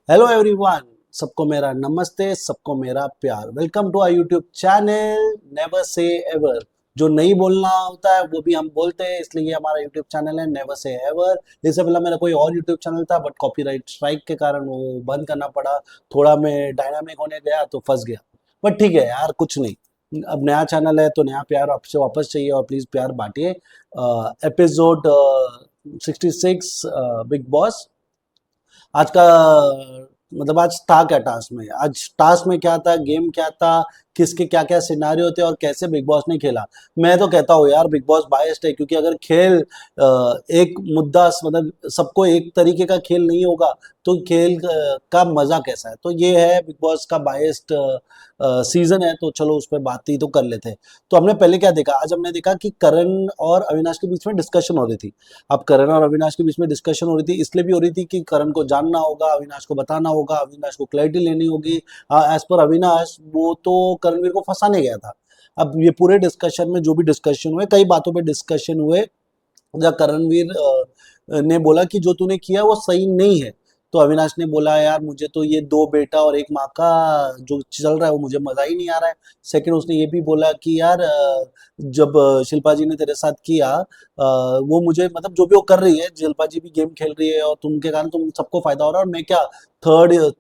Hello everyone, सबको मेरा नमस्ते, सबको मेरा प्यार। Welcome to our YouTube channel never से एवर। जो नहीं बोलना होता है वो भी हम बोलते हैं, इसलिए ये हमारा यूट्यूब चैनल है नेवर से एवर। इससे पहले मेरा कोई और यूट्यूब चैनल था, बट कॉपीराइट स्ट्राइक के कारण वो बंद करना पड़ा। थोड़ा मैं डायनामिक होने गया तो फंस गया, बट ठीक है यार, कुछ नहीं। अब नया चैनल है तो नया प्यार आपसे वापस चाहिए, और प्लीज़ प्यार बांटिए। Episode 66, big boss. आज का मतलब आज था क्या टास्क में, आज टास्क में क्या था, गेम क्या था, किसके क्या क्या सिनारियो थे और कैसे बिग बॉस ने खेला। मैं तो कहता हूँ यार, बिग बॉस बायस्ड है, क्योंकि अगर खेल एक मुद्दा मतलब सबको एक तरीके का खेल नहीं होगा तो खेल का मजा कैसा है। तो ये है बिग बॉस का बायस्ड सीजन है, तो चलो उस पर बात ही तो कर लेते हैं। तो हमने पहले क्या देखा, आज हमने देखा कि करण और अविनाश के बीच में डिस्कशन हो रही थी। अब करण और अविनाश के बीच में डिस्कशन हो रही थी, इसलिए भी हो रही थी कि करण को जानना होगा, अविनाश को बताना होगा, अविनाश को क्लैरिटी लेनी होगी। एज पर अविनाश, वो तो करणवीर को फंसाने गया था। अब ये पूरे डिस्कशन में जो भी डिस्कशन हुए, कई बातों पे डिस्कशन हुए, जहाँ करणवीर ने बोला कि जो तूने किया वो सही नहीं है। तो अविनाश ने बोला यार, मुझे तो ये दो बेटा और एक माँ का जो चल रहा है वो मुझे मजा ही नहीं आ रहा है। सेकंड, उसने ये भी बोला कि यार जब शिल्पा जी ने तेरे साथ किया, वो मुझे मतलब जो भी वो कर रही है, शिल्पा जी भी गेम खेल रही है और तुमके कारण तुम सबको फायदा हो रहा है, और मैं क्या थर्ड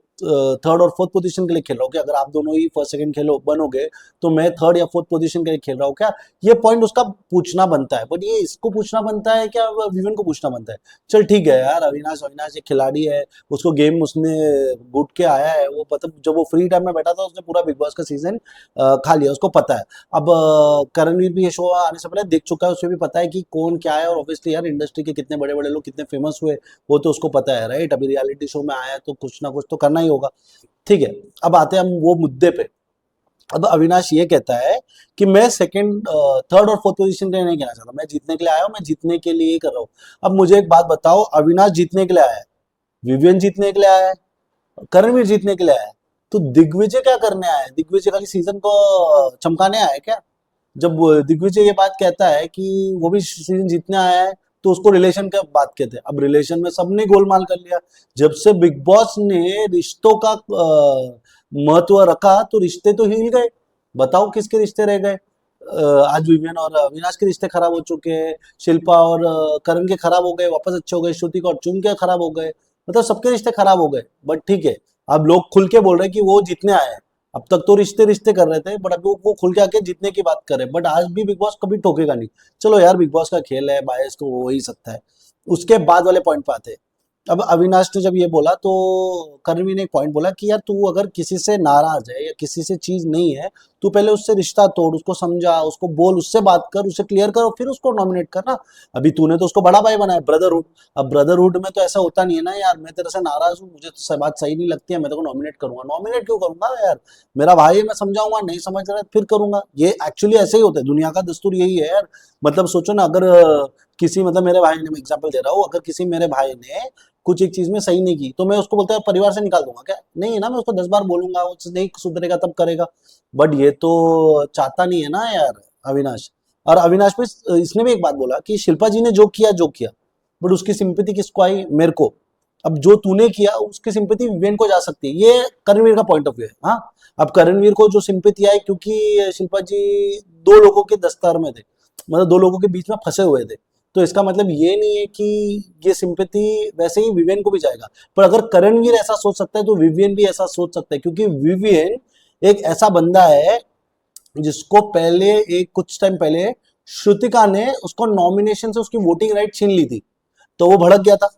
थर्ड और फोर्थ पोजीशन के लिए खेल रहा हूँ क्या? अगर आप दोनों ही फर्स्ट सेकंड खेलो बनोगे तो मैं थर्ड या फोर्थ पोजीशन के लिए खेल रहा हूँ क्या? ये पॉइंट उसका पूछना बनता है, बट ये इसको पूछना बनता है क्या, विवेन को पूछना बनता है? चल ठीक है यार, अविनाश अविनाश एक खिलाड़ी है, उसको गेम उसने घुट के आया है, वो पता जब वो फ्री टाइम में बैठा था उसने पूरा बिग बॉस का सीजन खा लिया, उसको पता है। अब करणवीर भी ये शो आने से पहले देख चुका है, उसे भी पता है कि कौन क्या है, और ऑब्वियसली यार इंडस्ट्री के कितने बड़े बड़े लोग कितने फेमस हुए वो तो उसको पता है, राइट? अभी रियलिटी शो में आया है तो कुछ ना कुछ तो करना ही होगा। ठीक है, अब आते हैं हम वो मुद्दे पे। अब अविनाश ये कहता है कि मैं सेकंड थर्ड और फोर्थ पोजीशन के लिए नहीं कहना चाहता, मैं जीतने के लिए आया हूँ, मैं जीतने के लिए ही कर रहा हूँ। अब मुझे एक बात बताओ, अविनाश जीतने के लिए आया है, विवियन जीतने के लिए आया है, करणवीर जीतने के लिए आया है, तो दिग्विजय क्या करने आया है? दिग्विजय खाली सीजन को चमकाने आया है क्या? जब दिग्विजय ये बात कहता है कि वो भी सीजन जीतने आया है, तो उसको रिलेशन का बात कहते हैं। अब रिलेशन में सबने गोलमाल कर लिया। जब से बिग बॉस ने रिश्तों का महत्व रखा तो रिश्ते तो हिल गए। बताओ किसके रिश्ते रह गए? आज विवियन और अविनाश के रिश्ते खराब हो चुके हैं, शिल्पा और करण के खराब हो गए, वापस अच्छे हो गए, श्रुति और चुन के खराब हो गए, मतलब सबके रिश्ते खराब हो गए। बट ठीक है, अब लोग खुल के बोल रहे हैं कि वो जीतने आए हैं। अब तक तो रिश्ते रिश्ते कर रहे थे, बट अब वो खुल के आके जीतने की बात कर रहे हैं। बट आज भी बिग बॉस कभी ठोकेगा नहीं। चलो यार, बिग बॉस का खेल है, बायस तो हो ही सकता है। उसके बाद वाले पॉइंट पे आते हैं। अब अविनाश ने जब ये बोला तो कर्मी ने एक पॉइंट बोला कि यार, तू अगर किसी से नाराज है या किसी से चीज नहीं है, तू पहले उससे रिश्ता तोड़, उसको समझा, उसको बोल, उससे बात कर, उसे क्लियर कर, और फिर उसको नॉमिनेट करना। अभी तूने तो उसको बड़ा भाई बनाया, ब्रदरहुड। अब ब्रदरहुड में तो ऐसा होता नहीं है ना यार, मैं तेरे से नाराज हूँ, मुझे तो बात सही नहीं लगती है, मैं तेरे को नॉमिनेट करूंगा। नॉमिनेट क्यों करूंगा यार? मेरा भाई है, मैं समझाऊंगा, नहीं समझ रहा है फिर करूंगा। ये एक्चुअली ऐसे ही होता है, दुनिया का दस्तूर यही है यार। मतलब सोचो ना, अगर किसी मतलब मेरे भाई ने, मैं एग्जाम्पल दे रहा हूँ, अगर किसी मेरे भाई ने कुछ एक चीज में सही नहीं की तो मैं उसको बोलता है परिवार से निकाल दूंगा क्या? नहीं है ना, मैं उसको 10 बार बोलूंगा, वो नहीं सुधरेगा तब करेगा। बट ये तो चाहता नहीं है ना यार, अविनाश। और अविनाश में इसने भी एक बात बोला कि शिल्पा जी ने जो किया, बट उसकी सिंपैथी किसको आई? मेरे को। अब जो तूने किया उसकी सिंपैथी विवेन को जा सकती है, ये करणवीर का पॉइंट ऑफ व्यू है। हाँ, अब करणवीर को जो सिंपैथी आई क्योंकि शिल्पा जी दो लोगों के दस्तार में थे, मतलब दो लोगों के बीच में फंसे हुए थे। तो इसका मतलब ये नहीं है कि ये सिंपैथी वैसे ही विवियन को भी जाएगा। पर अगर करणवीर ऐसा सोच सकता है तो विवियन भी ऐसा सोच सकता है, क्योंकि विवियन एक ऐसा बंदा है जिसको पहले, एक कुछ टाइम पहले, श्रुतिका ने उसको नॉमिनेशन से उसकी वोटिंग राइट छीन ली थी, तो वो भड़क गया था।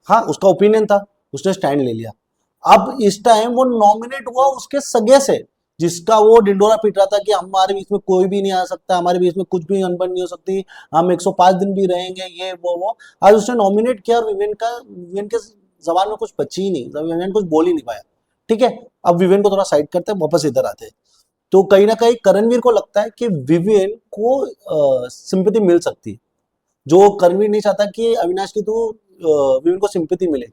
हाँ, उसका ओपिनियन था, उसने स्टैंड ले लिया। अब इस टाइम वो नॉमिनेट हुआ उसके सगे से, जिसका वो डिंडोरा पीट रहा था कि हमारे बीच में कोई भी नहीं आ सकता, हमारे बीच में कुछ भी अनबन नहीं हो सकती, हम 105 दिन भी रहेंगे, ये वो। आज उसने नॉमिनेट किया और विवेन के जबान में कुछ बची ही नहीं, विवेन कुछ बोल ही नहीं पाया। ठीक है, अब विवेन को थोड़ा साइड करते हैं, वापस इधर आते हैं। तो कहीं ना कहीं करणवीर को लगता है कि विवेन को सिंपैथी मिल सकती है, जो करणवीर नहीं चाहता कि अविनाश की तो विवेन को सिंपैथी मिले।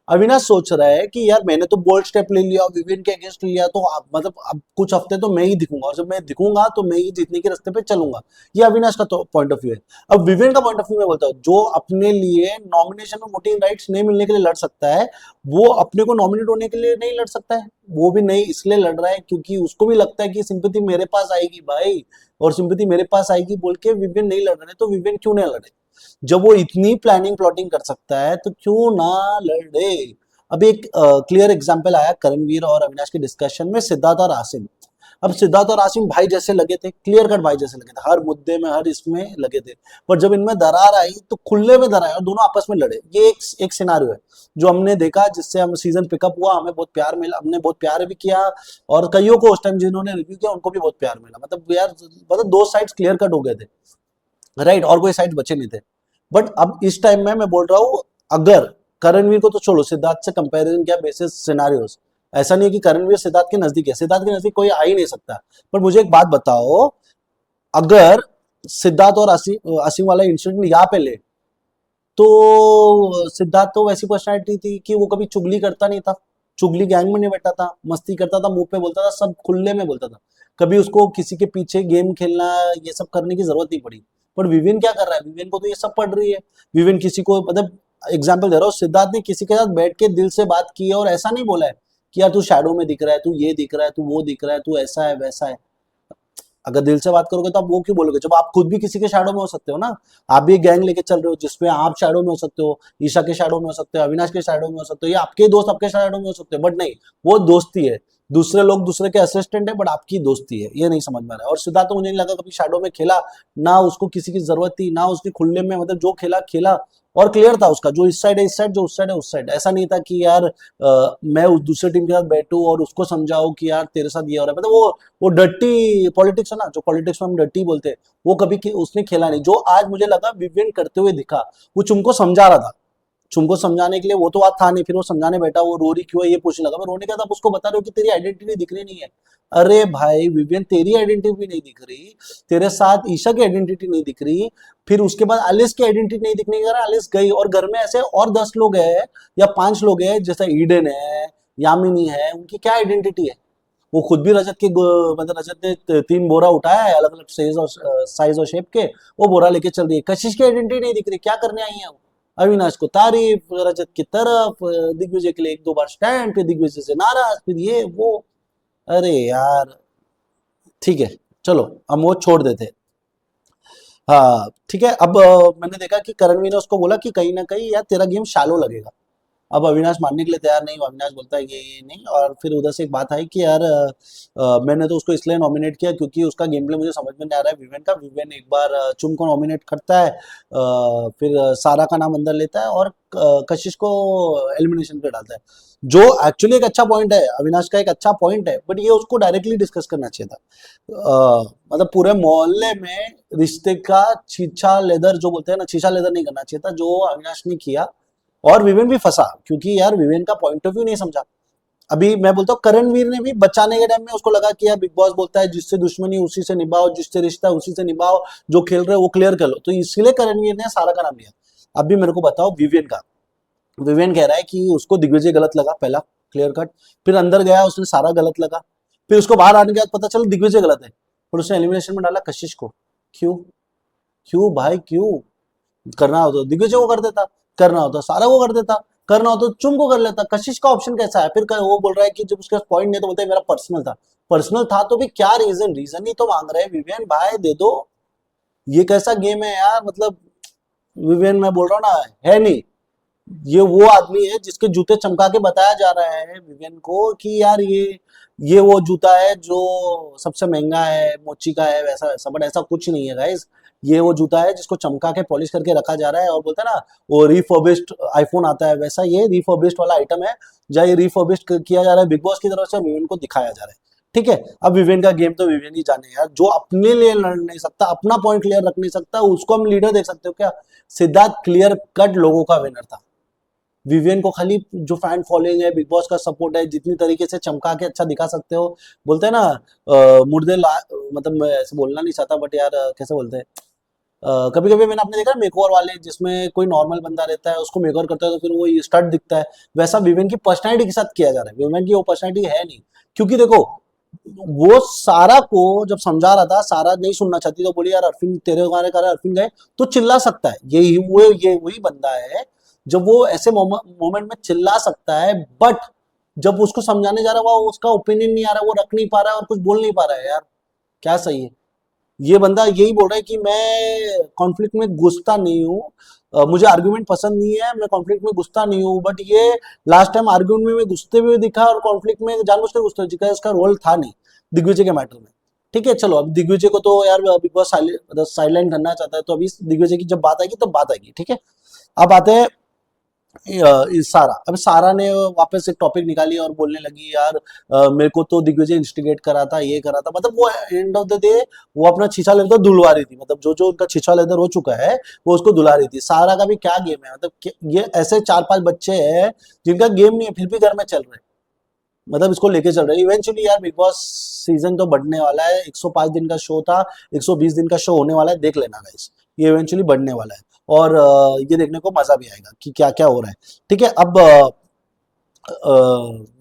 अविनाश सोच रहा है कि यार मैंने तो बोल्ड स्टेप ले लिया, विवियन के अगेंस्ट लिया, तो मतलब अब कुछ हफ्ते तो मैं ही दिखूंगा, और जब मैं दिखूंगा तो मैं ही जीतने के रास्ते पे चलूंगा। ये अविनाश का तो पॉइंट ऑफ व्यू है। अब विवियन का पॉइंट ऑफ व्यू में बोलता हूँ, जो अपने लिए नॉमिनेशन में वोटिंग राइट्स नहीं मिलने के लिए लड़ सकता है, वो अपने को नॉमिनेट होने के लिए नहीं लड़ सकता है। वो भी नहीं इसलिए लड़ रहा है क्योंकि उसको भी लगता है कि सिंपैथी मेरे पास आएगी भाई, और सिंपैथी मेरे पास आएगी बोल के विवियन नहीं लड़ रहे। तो विवियन क्यों नहीं लड़े? जब वो इतनी प्लानिंग प्लॉटिंग कर सकता है तो क्यों ना लड़े? अभी एक क्लियर एग्जांपल आया करणवीर और अविनाश के डिस्कशन में, सिद्धार्थ और आसिम। अब सिद्धार्थ और आसिम भाई जैसे लगे थे, क्लियर कट भाई जैसे लगे थे, हर मुद्दे में हर इसमें लगे थे। पर जब इनमें दरार आई तो खुले में दरार आई और दोनों आपस में लड़े। ये एक सिनारियो है जो हमने देखा, जिससे हम सीजन पिकअप हुआ, हमें बहुत प्यार मिला, हमने बहुत प्यार भी किया, और कईयों को उस टाइम जिन्होंने रिव्यू किया उनको भी बहुत प्यार मिला। मतलब यार, मतलब दो साइड्स क्लियर कट हो गए थे, राइट, और कोई साइड बचे नहीं थे। बट अब इस टाइम में मैं बोल रहा हूँ, अगर करणवीर को तो छोड़ो, सिद्धार्थ से कंपैरिजन किया बेसिस सिनारियोस, ऐसा नहीं है कि करणवीर सिद्धार्थ के नजदीक है, सिद्धार्थ के नजदीक कोई आ ही नहीं सकता। पर मुझे एक बात बताओ, अगर सिद्धार्थ और असीम वाला इंसिडेंट यहाँ पे ले, तो सिद्धार्थ तो वैसी पर्सनैलिटी थी कि वो कभी चुगली करता नहीं था, चुगली गैंग में नहीं बैठा था, मस्ती करता था, मुंह पे बोलता था, सब खुले में बोलता था। कभी उसको किसी के पीछे गेम खेलना, ये सब करने की जरूरत नहीं पड़ी। पर विविन क्या कर रहा है? विविन को तो ये सब पड़ रही है। विविन किसी को, मतलब एग्जाम्पल दे रहा हूँ, सिद्धार्थ ने किसी के साथ बैठ के दिल से बात की है, और ऐसा नहीं बोला है कि यार तू शैडो में दिख रहा है, तू ये दिख रहा है, तू वो दिख रहा है, तू ऐसा है वैसा है। अगर दिल से बात करोगे तो आप वो क्यों बोलोगे, जब आप खुद भी किसी के शैडो में हो सकते हो ना। आप भी एक गैंग लेके चल रहे हो जिसमें आप शैडो में हो सकते हो, ईशा के शैडो में हो सकते हो, अविनाश के शैडो में हो सकते हो, या आपके दोस्त आपके शैडो में हो सकते हो। बट नहीं, वो दोस्ती है, दूसरे लोग दूसरे के असिस्टेंट है, बट आपकी दोस्ती है, ये नहीं समझ में आ रहा है। और सिद्धार्थ तो मुझे नहीं लगा कभी शैडो में खेला, ना उसको किसी की जरूरत थी, ना उसके खुले में, मतलब जो खेला खेला, और क्लियर था उसका, जो इस साइड है इस साइड, जो उस साइड है उस साइड। ऐसा नहीं था कि यार मैं उस दूसरे टीम के साथ बैठूं और उसको समझाऊं कि यार तेरे साथ ये हो रहा है। मतलब वो डर्टी पॉलिटिक्स है ना, जो पॉलिटिक्स में हम डर्टी बोलते हैं, वो कभी उसने खेला नहीं। जो आज मुझे लगा विवियन करते हुए दिखा, वो चुमको समझा रहा था, चुमको समझाने के लिए वो तो बात था नहीं, फिर वो समझाने बैठा, वो रो रही क्यों है ये पूछने लगा। मैं रोने का था, उसको बता रहे हो कि तेरी आइडेंटिटी दिख रही नहीं है। अरे भाई विवियन, तेरी आइडेंटिटी भी नहीं दिख रही, तेरे साथ ईशा की आइडेंटिटी नहीं दिख रही, फिर उसके बाद एलिस की आइडेंटिटी नहीं दिखने के कारण एलिस गई, और घर में ऐसे और 10 लोग हैं या 5 लोग हैं, जैसे ईडन है, यामिनी है, उनकी क्या आइडेंटिटी है? वो खुद भी रजत के मतलब रजत ने 3 बोरा उठाया है अलग अलग साइज और शेप के, वो बोरा लेके चल रही है। कशिश की आइडेंटिटी नहीं दिख रही, क्या करने आई है वो? अविनाश को तारीफ, रजत की तरफ, दिग्विजय के लिए 1-2 बार स्टैंड, फिर दिग्विजय से नाराज, फिर ये वो। अरे यार, ठीक है, चलो हम वो छोड़ देते। हाँ ठीक है। अब मैंने देखा कि करणवीर ने उसको बोला कि कहीं ना कहीं यार तेरा गेम शैलो लगेगा। अब अविनाश मानने के लिए तैयार नहीं हुआ, अविनाश बोलता है ये नहीं। और फिर उधर से एक बात आई कि यार मैंने तो उसको इसलिए नॉमिनेट किया क्योंकि उसका गेम प्ले मुझे समझ में नहीं आ रहा है। विवेन का, विवेन एक बार चुम को नॉमिनेट करता है, फिर सारा का नाम अंदर लेता है, और कशिश को एलिमिनेशन पे डालता है, जो एक्चुअली एक अच्छा पॉइंट है, अविनाश का एक अच्छा पॉइंट है। बट ये उसको डायरेक्टली डिस्कस करना चाहिए था। मतलब पूरे मोहल्ले में रिश्ते का छीछा लेदर जो बोलते हैं ना, छीछा लेदर नहीं करना चाहिए था, जो अविनाश ने किया। और विवेन भी फंसा क्योंकि यार विवेन का पॉइंट ऑफ व्यू नहीं समझा। अभी मैं बोलता हूँ करणवीर ने भी बचाने के टाइम में उसको लगा कि यार बिग बॉस बोलता है जिससे दुश्मनी उसी से निभाओ, जिससे रिश्ता उसी से निभाओ, जो खेल रहे हो वो क्लियर कर लो, तो इसलिए करणवीर ने सारा का नाम लिया। अभी मेरे को बताओ विवेन का। विवेन कह रहा है कि उसको दिग्विजय गलत लगा, पहला क्लियर कट। फिर अंदर गया, उसने सारा गलत लगा। फिर उसको बाहर आने के बाद पता चला दिग्विजय गलत है, और उसने एलिमिनेशन में डाला कशिश को। क्यों? क्यों भाई क्यों? करना होता तो दिग्विजय को कर देता, करना होता सारा को कर देता, करना होता तो चुम को कर लेता। कशिश का ऑप्शन कैसा है? फिर वो बोल रहा है कि जब उसके पास पॉइंट नहीं तो बोलता है मेरा पर्सनल था। पर्सनल था तो भी क्या रीजन? रीजन ही तो मांग रहे हैं विवेन भाई, दे दो। ये कैसा गेम है यार? मतलब विवेन, मैं बोल रहा हूँ ना, है नहीं। ये वो आदमी है जिसके जूते चमका के बताया जा रहा है विवेन को कि यार ये वो जूता है जो सबसे महंगा है, मोची का है, वैसा वैसा। बट ऐसा कुछ नहीं है गाइस। ये वो जूता है जिसको चमका के पॉलिश करके रखा जा रहा है, और बोलते हैं ना वो रिफर्बिश्ड आईफोन आता है, वैसा ये रिफर्बिश्ड वाला आइटम है, जहाँ ये रिफर्बिश्ड किया जा रहा है बिग बॉस की तरफ से, विवेन को दिखाया जा रहा है। ठीक है, अब विवेन का गेम तो विवेन ही जाने यार। जो अपने लिए लड़ नहीं सकता, अपना पॉइंट क्लियर रख नहीं सकता, उसको हम लीडर देख सकते हो क्या? सिद्धार्थ क्लियर कट लोगों का विनर था। विवियन को खाली जो फैन फॉलोइंग है, बिग बॉस का सपोर्ट है, जितनी तरीके से चमका के अच्छा दिखा सकते हो, बोलते हैं ना मतलब मैं ऐसे बोलना नहीं चाहता, बट यार कैसे बोलते हैं, कभी कभी मैंने आपने देखा मेकओवर वाले जिसमें कोई नॉर्मल बंदा रहता है उसको मेकओवर करता है तो फिर वो स्टड दिखता है, वैसा विवेन की पर्सनैलिटी के साथ किया जा रहा है। विवेन की वो पर्सनैलिटी है नहीं, क्योंकि देखो वो सारा को जब समझा रहा था, सारा नहीं सुनना चाहती तो बोली यार अरफिन तेरे गाने कारण अरफिन गए, तो चिल्ला सकता है, ये वही बंदा है जब वो ऐसे मोमेंट में चिल्ला सकता है, बट जब उसको समझाने जा रहा है वो उसका ओपिनियन नहीं आ रहा है, वो रख नहीं पा रहा है और कुछ बोल नहीं पा रहा है यार, क्या सही है। ये बंदा यही बोल रहा है कि मैं कॉन्फ्लिक्ट में घुसता नहीं हूँ, मुझे आर्गुमेंट पसंद नहीं है, मैं कॉन्फ्लिक्ट में घुसता नहीं हूँ, बट ये लास्ट टाइम आर्गुमेंट में घुसते हुए दिखा और कॉन्फ्लिक्ट में जानबूझकर घुसते दिखा, इसका रोल था नहीं दिग्विजय के मैटर में। ठीक है चलो, अब दिग्विजय को तो यार बिग बॉस साइलेंट करना चाहता है, तो अभी दिग्विजय की जब बात आएगी तब बात आएगी, ठीक है। अब आते हैं सारा। अब सारा ने वापस एक टॉपिक निकाली और बोलने लगी यार मेरे को तो दिग्विजय इंस्टिगेट करा था, ये करा था, मतलब वो एंड ऑफ द डे वो अपना छीछा लेकर धुलवा रही थी, मतलब जो जो उनका छीछा लेदर हो चुका है वो उसको धुला रही थी। सारा का भी क्या गेम है, मतलब ये ऐसे 4-5 बच्चे हैं जिनका गेम नहीं है फिर भी घर में चल रहे हैं, मतलब इसको लेके चल रहे हैं। इवेंचुअली यार बिग बॉस सीजन तो बढ़ने वाला है, 105 दिन का शो था, 120 दिन का शो होने वाला है, देख लेना गाइस, ये इवेंचुअली बढ़ने वाला है और ये देखने को मजा भी आएगा कि क्या क्या हो रहा है। ठीक है, अब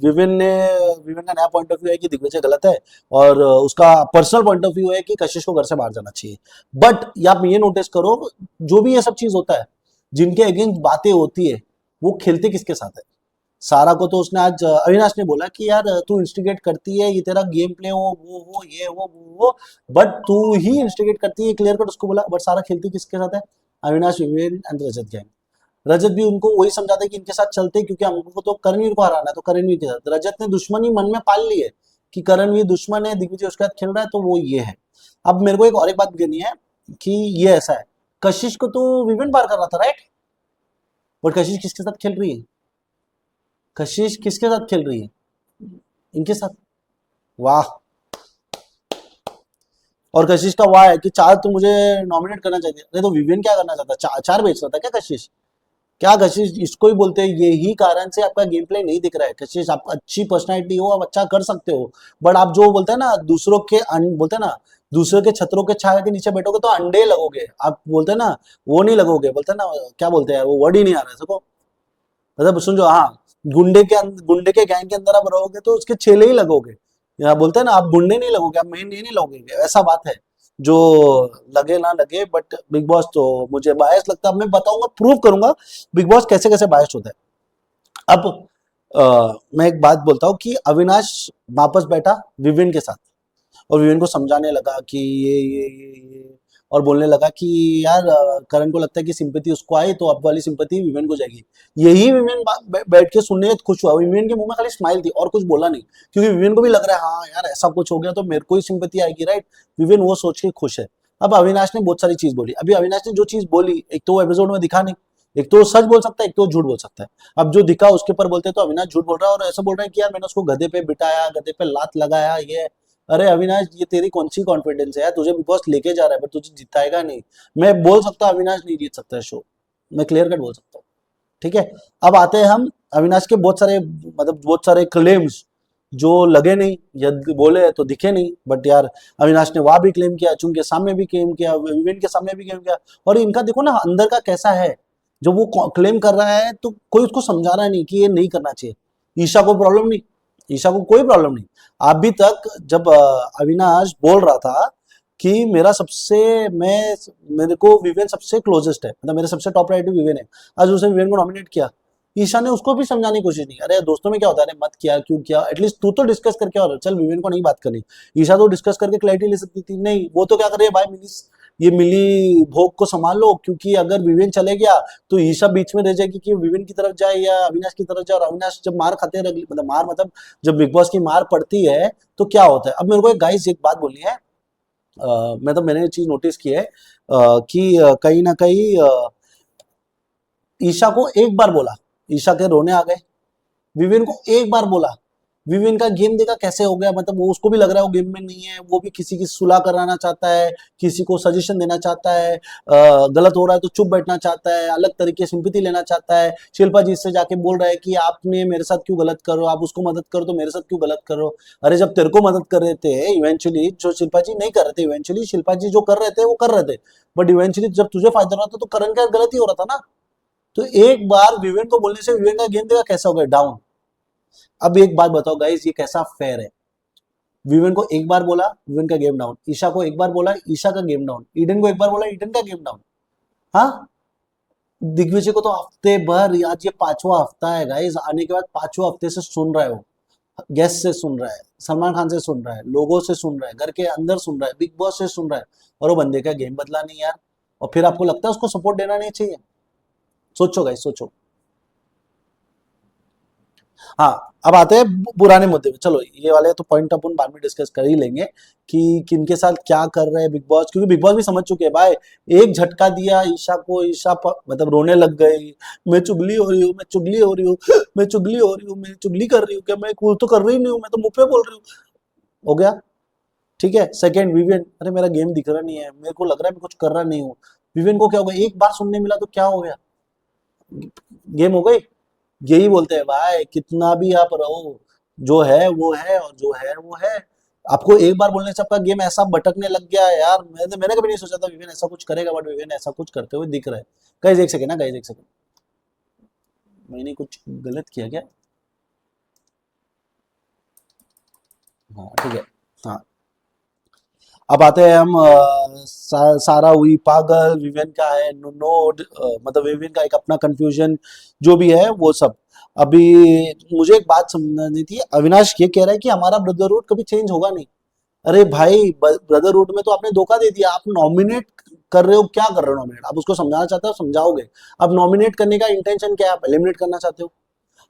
विविन ने विविन का नया पॉइंट ऑफ व्यू है कि दिग्विजय गलत है और उसका पर्सनल पॉइंट ऑफ व्यू है कि कशिश को घर से बाहर जाना चाहिए। बट आप ये नोटिस करो, जो भी ये सब चीज होता है, जिनके अगेंस्ट बातें होती है, वो खेलते किसके साथ है। सारा को तो उसने आज अविनाश ने बोला कि यार तू इंस्टिगेट करती है, ये तेरा गेम प्ले वो ये वो, बट तू ही इंस्टिगेट करती है, क्लियर कट उसको बोला। बट सारा खेलती किसके साथ है, Avinash, Viven and Rajat gang. रजत भी उनको वही समझाते कि इनके साथ चलते क्योंकि हमको तो करणवीर को हराना है, तो करणवीर के साथ। रजत ने दुश्मनी मन में पाल ली है कि करणवीर दुश्मन है, दिग्विजय उसके साथ खेल रहा है, तो वो ये है। अब मेरे को एक और एक बात कहनी है कि ये ऐसा है, कशिश को तो विवेन पार कर रहा था राइट, बट कशिश किसके साथ खेल रही है, कशिश किसके साथ खेल रही है, इनके साथ। वाह, और कशिश का वाह है कि चार तो मुझे नॉमिनेट करना चाहिए, अरे तो विवेन क्या करना चाहता, चार बेच रहा था क्या कशिश, क्या कशिश इसको ही बोलते हैं, यही कारण से आपका गेम प्ले नहीं दिख रहा है। कशिश आप अच्छी पर्सनालिटी हो, आप अच्छा कर सकते हो, बट आप जो बोलते हैं ना दूसरों के बोलते हैं ना दूसरों के छतरों के छाया के नीचे बैठोगे तो अंडे लगोगे, आप बोलते हैं ना वो नहीं लगोगे, बोलते हैं ना क्या बोलते हैं, वो वर्ड ही नहीं आ रहा है सबको, मतलब समझो, हाँ, गुंडे के गैंग के अंदर आप रहोगे तो उसके छेले ही लगोगे, या बोलते हैं ना आप गुंडे नहीं लगोगे, आप मेन ये नहीं लगोगे, ऐसा बात है। जो लगे ना लगे, बट बिग बॉस तो मुझे बायस लगता है, मैं बताऊंगा, प्रूव करूंगा बिग बॉस कैसे कैसे बायस होता है। अब मैं एक बात बोलता हूँ कि अविनाश वापस बैठा विवेन के साथ और विवेन को समझाने लगा कि ये और बोलने लगा कि यार करण को लगता है कि सिंपैथी उसको आई तो अब वाली सिंपैथी विवेन को जाएगी। यही विवेन बैठ के सुनने में खुश हुआ, विवेन के मुंह में खाली स्माइल थी और कुछ बोला नहीं, क्योंकि विवेन को भी लग रहा है हाँ यार ऐसा कुछ हो गया तो मेरे को ही सिंपैथी आएगी राइट, विवेन वो सोच के खुश है। अब अविनाश ने बहुत सारी चीज बोली, अभी अविनाश ने जो चीज बोली एक तो वो एपिसोड में दिखा नहीं, एक तो सच बोल सकता है, एक तो झूठ बोल सकता है। अब जो दिखा उसके ऊपर बोलते तो अविनाश झूठ बोल रहा है और ऐसा बोल रहा है कि यार मैंने उसको गधे पे बिठाया, गधे पे लात लगाया, ये। अरे अविनाश ये तेरी कौन सी कॉन्फिडेंस है यार, तुझे बिग बॉस लेके जा रहा है बट तुझे जिताएगा नहीं। मैं बोल सकता हूँ अविनाश नहीं जीत सकता है शो, मैं क्लियर कट बोल सकता हूँ। ठीक है, अब आते हैं हम अविनाश के बहुत सारे मतलब बहुत सारे क्लेम्स जो लगे नहीं, यदि बोले तो दिखे नहीं, बट यार अविनाश ने वहां भी क्लेम किया, चुन के सामने भी क्लेम किया, विवेन के सामने भी क्लेम किया, और इनका देखो ना अंदर का कैसा है, जब वो क्लेम कर रहा है तो कोई उसको समझा रहा नहीं कि ये नहीं करना चाहिए। ईशा को प्रॉब्लम नहीं, ईशा को कोई प्रॉब्लम नहीं। अभी तक जब अविनाश बोल रहा था कि मेरा सबसे मैं मेरे को विवेन सबसे क्लोजेस्ट है, मतलब मेरे सबसे टॉप प्रायोरिटी विवेन है, आज उसने विवेन को नॉमिनेट किया, ईशा ने उसको भी समझाने की कोशिश नहीं, अरे दोस्तों में क्या होता है, अरे मत किया क्यों किया, एटलीस्ट तू तो डिस्कस करके, और चल विवेन को नहीं बात करनी, ईशा तो डिस्कस करके क्लैरिटी ले सकती थी, नहीं वो तो क्या कर रही है भाई, ये मिली भोग को संभाल लो, क्योंकि अगर विवेन चले गया तो ईशा बीच में रह जाएगी कि विवेन की तरफ जाए या अविनाश की तरफ जाए, और अविनाश जब मार खाते हैं, मतलब मार मतलब जब बिग बॉस की मार पड़ती है तो क्या होता है। अब मेरे को एक गाइस एक बात बोलनी है, मतलब मैंने ये चीज नोटिस की है कि कहीं ना कहीं ईशा को एक बार बोला, ईशा के रोने आ गए, विवेन को एक बार बोला, विवियन का गेम देखा कैसे हो गया, मतलब वो उसको भी लग रहा है वो गेम में नहीं है, वो भी किसी की सुलह कराना चाहता है, किसी को सजेशन देना चाहता है, गलत हो रहा है तो चुप बैठना चाहता है, अलग तरीके से सिंपैथी लेना चाहता है। शिल्पा जी से जाके बोल रहा है कि आपने मेरे साथ क्यों गलत करो, आप उसको मदद करो तो मेरे साथ क्यों गलत करो। अरे जब तेरे को मदद कर रहे थे इवेंचुअली, जो शिल्पा जी नहीं कर रहे थे, इवेंचुअली शिल्पा जी जो कर रहे थे वो कर रहे थे, बट इवेंचुअली जब तुझे फायदा हो रहा था तो करण का गलत ही हो रहा था ना। तो एक बार विवेन को बोलने से विवेन का गेम देखा कैसा हो गया डाउन। अब एक बात बताओ गाइस, ये कैसा फेयर है। विवेन को एक बार बोला, विवेन का गेम डाउन। ईशा को एक बार बोला, ईशा का गेम डाउन। ईडन को एक बार बोला, ईडन का गेम डाउन। हाँ, दिग्विजय को तो हफ्ते भर, आज ये 5वां हफ्ता है गाइस, आने के बाद 5वें हफ्ते से सुन रहा है वो, गेस्ट से सुन रहा है, सलमान खान से सुन रहा है, लोगों से सुन रहा है, घर के अंदर सुन रहा है, बिग बॉस से सुन रहा है, और वो बंदे का गेम बदला नहीं यार। और फिर आपको लगता है उसको सपोर्ट देना नहीं चाहिए? सोचो गाइस, सोचो। हाँ, अब आते हैं पुराने मुद्दे पे। चलो ये वाले तो पॉइंट अपन बाद में डिस्कस कर ही लेंगे कि किनके साथ क्या कर रहे हैं बिग बॉस, क्योंकि बिग बॉस भी समझ चुके हैं भाई। एक झटका दिया ईशा को, मतलब रोने लग गई, मैं चुगली हो रही हूँ, मैं चुगली हो रही हूँ, मैं चुगली हो रही हूँ, मैं चुगली कर रही हूँ क्या, मैं कुछ तो कर रही नहीं हूँ, मैं तो मुंह पे बोल रही हूँ। हो गया, ठीक है। सेकंड विवियन, अरे मेरा गेम दिख रहा नहीं है, मेरे को लग रहा है मैं कुछ कर रहा नहीं हूँ। विवियन को क्या हो गया, एक बार सुनने मिला तो क्या हो गया, गेम हो गई। यही बोलते हैं भाई, कितना भी आप रहो, जो है वो है और जो है वो है। आपको एक बार बोलने से आपका गेम ऐसा भटकने लग गया है यार। मैंने कभी नहीं सोचा था विवेन ऐसा कुछ करेगा, बट विवेन ऐसा कुछ करते हुए दिख रहा है। गाइस एक सेकंड ना, गाइस एक सेकंड, मैंने कुछ गलत किया क्या? हाँ ठीक है। हाँ, अब आते हैं हम सारा हुई पागल, विवेन का है नोड, मतलब विवेन का एक अपना कंफ्यूजन जो भी है वो सब। अभी मुझे एक बात समझनी थी, अविनाश ये कह रहा है कि हमारा ब्रदरहुड कभी चेंज होगा नहीं। अरे भाई, ब्रदरहुड में तो आपने धोखा दे दिया। आप नॉमिनेट कर रहे हो, क्या कर रहे हो नॉमिनेट? आप उसको समझाना चाहते हो, समझाओगे। अब नॉमिनेट करने का इंटेंशन क्या है? आप एलिमिनेट करना चाहते हो।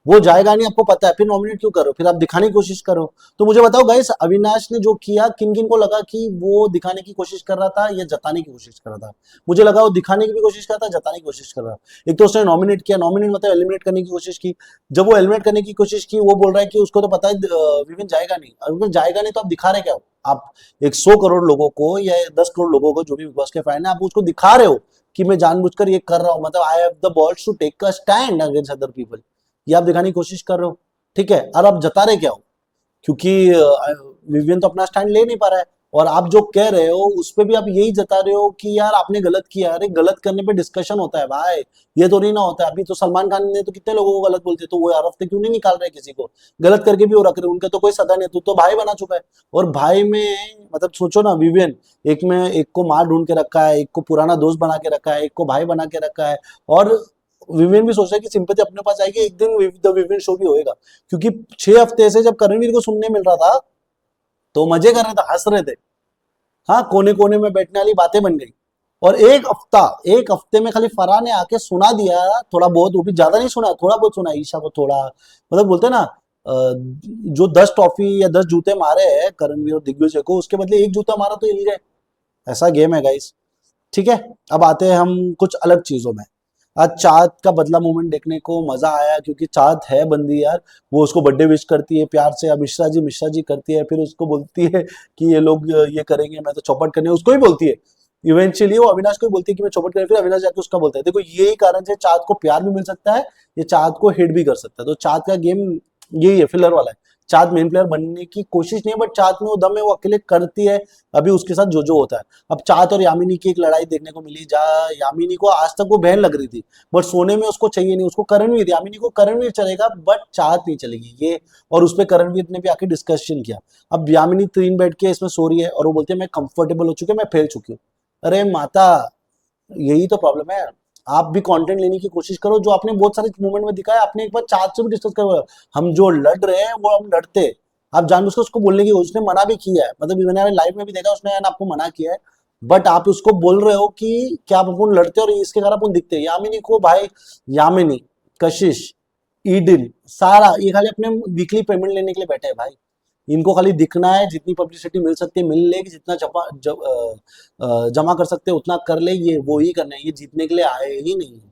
वो जाएगा नहीं, आपको पता है, फिर नॉमिनेट क्यों करो? फिर आप दिखाने की कोशिश करो। तो मुझे बताओ गाइस, अविनाश ने जो किया, किन किन को लगा कि वो दिखाने की कोशिश कर रहा था या जताने की कोशिश कर रहा था? मुझे लगा वो दिखाने की भी कोशिश कर रहा था, जताने की कोशिश कर रहा था। एक तो उसने नॉमिनेट किया, नॉमिनेट मतलब एलिमिनेट करने की कोशिश की। जब वो एलिमिनेट करने की कोशिश की, वो बोल रहा है कि उसको तो पता है विपिन जाएगा नहीं। अगर जाएगा नहीं तो आप दिखा रहे क्या हो? आप 100 करोड़ लोगों को या 10 करोड़ लोगों को, जो भी बिग बॉस के फैन है, आप उसको दिखा रहे हो कि मैं जानबूझकर ये कर रहा हूं, मतलब I have the balls to take a stand against other people. ये आप दिखाने की कोशिश कर रहे हो, ठीक है। और आप जता रहे क्या हो? क्योंकि विवियन तो अपना स्टैंड ले नहीं पा रहा है, और आप जो कह रहे हो उस पे भी आप यही जता रहे हो कि यार आपने गलत किया। अरे गलत करने पे डिस्कशन होता है भाई, ये तो नहीं ना होता है। अभी तो सलमान खान ने तो कितने लोगों को गलत बोलते, तो वो हर हफ्ते क्यों नहीं निकाल रहे किसी को? गलत करके भी वो रख रहे, उनका तो कोई सदा नहीं। तू तो भाई बना चुका है। और भाई में मतलब सोचो ना, विवियन एक में एक को मार ढूंढ के रखा है, एक को पुराना दोस्त बना के रखा है, एक को भाई बना के रखा है। और विवियन भी सोच रहा है कि सिंपैथी अपने पास आएगी एक दिन, द विवियन शो भी होएगा। क्योंकि 6 हफ्ते से जब करणवीर को सुनने मिल रहा था तो मजे कर रहे थे, हंस रहे थे। हाँ, कोने कोने में बैठने वाली बातें बन गई। और एक हफ्ते में खाली फरहान ने आके सुना दिया थोड़ा बहुत, वो भी ज्यादा नहीं सुना, थोड़ा बहुत सुना ईशा को थोड़ा, मतलब बोलते हैं ना, जो 10 टॉफी या 10 जूते मारे हैं करणवीर और दिग्विजय को, उसके बदले एक जूता मारा तो हिल गए। ऐसा गेम है गाइस, ठीक है। अब आते हैं हम कुछ अलग चीजों में। आज चाँद का बदला मूवमेंट देखने को मजा आया, क्योंकि चाँद है बंदी यार। वो उसको बर्थडे विश करती है प्यार से, अब मिश्रा जी करती है, फिर उसको बोलती है कि ये लोग ये करेंगे, मैं तो चौपट करने, उसको ही बोलती है। इवेंचुअली वो अविनाश को ही बोलती है कि मैं चौपट करें, फिर अविनाश जाके उसका बोलता है। देखो यही कारण से चाँद को प्यार भी मिल सकता है, ये चाँद को हिट भी कर सकता है। तो चाँद का गेम यही है, फिलर वाला है। चाँद मेन प्लेयर बनने की कोशिश नहीं है, बट चाँद में वो दम है, वो अकेले करती है। अभी उसके साथ जो होता है। अब चाँद और यामिनी की एक लड़ाई देखने को मिली, जहाँ यामिनी को आज तक वो बहन लग रही थी, बट सोने में उसको चाहिए नहीं, उसको करणवीर, यामिनी को करणवीर चलेगा बट चाहत नहीं चलेगी ये। और उस पर करणवीर ने भी आके डिस्कशन किया। अब यामिनी 3 बैठ के इसमें सो रही है और वो बोलती है मैं कंफर्टेबल हो चुकी हूँ, मैं फैल चुकी हूँ। अरे माता, यही तो प्रॉब्लम है। आप भी कंटेंट लेने की कोशिश करो, जो आपने बहुत सारे मूवमेंट में दिखाया। आपने एक बार चार्ज से भी डिस्कस करो, हम जो लड़ रहे हैं वो हम लड़ते। आप जानबूझ के उसको बोलने की, उसने मना भी किया है, मतलब मैंने लाइव में भी देखा, उसने आपको मना किया है, बट आप उसको बोल रहे हो कि क्या आप अपन लड़ते और इसके कारण अपन दिखते हैं। यामिनी को भाई, यामिनी, कशिश, ईडिन, सारा ये खाली अपने वीकली पेमेंट लेने के लिए बैठे हैं भाई। इनको खाली दिखना है, जितनी पब्लिसिटी मिल सकती है मिल लेगी, जितना जमा कर सकते हैं उतना कर ले, ये वो ही करना है, ये जीतने के लिए आए ही नहीं है।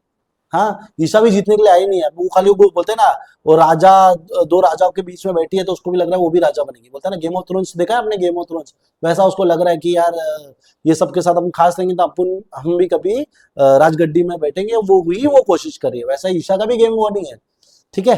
हाँ, ईशा भी जीतने के लिए आई नहीं है, वो खाली वो बोलते हैं ना, वो राजा, दो राजाओं के बीच में बैठी है तो उसको भी लग रहा है वो भी राजा बनेगी, बोलता है ना गेम ऑफ थ्रोन्स, देखा है आपने गेम ऑफ थ्रोन्स, वैसा उसको लग रहा है कि यार ये सबके साथ हम खास रहेंगे तो अपन हम भी कभी राजगद्दी में बैठेंगे, वो भी वो कोशिश कर रही है, वैसा ईशा का भी गेम वो नहीं है। ठीक है,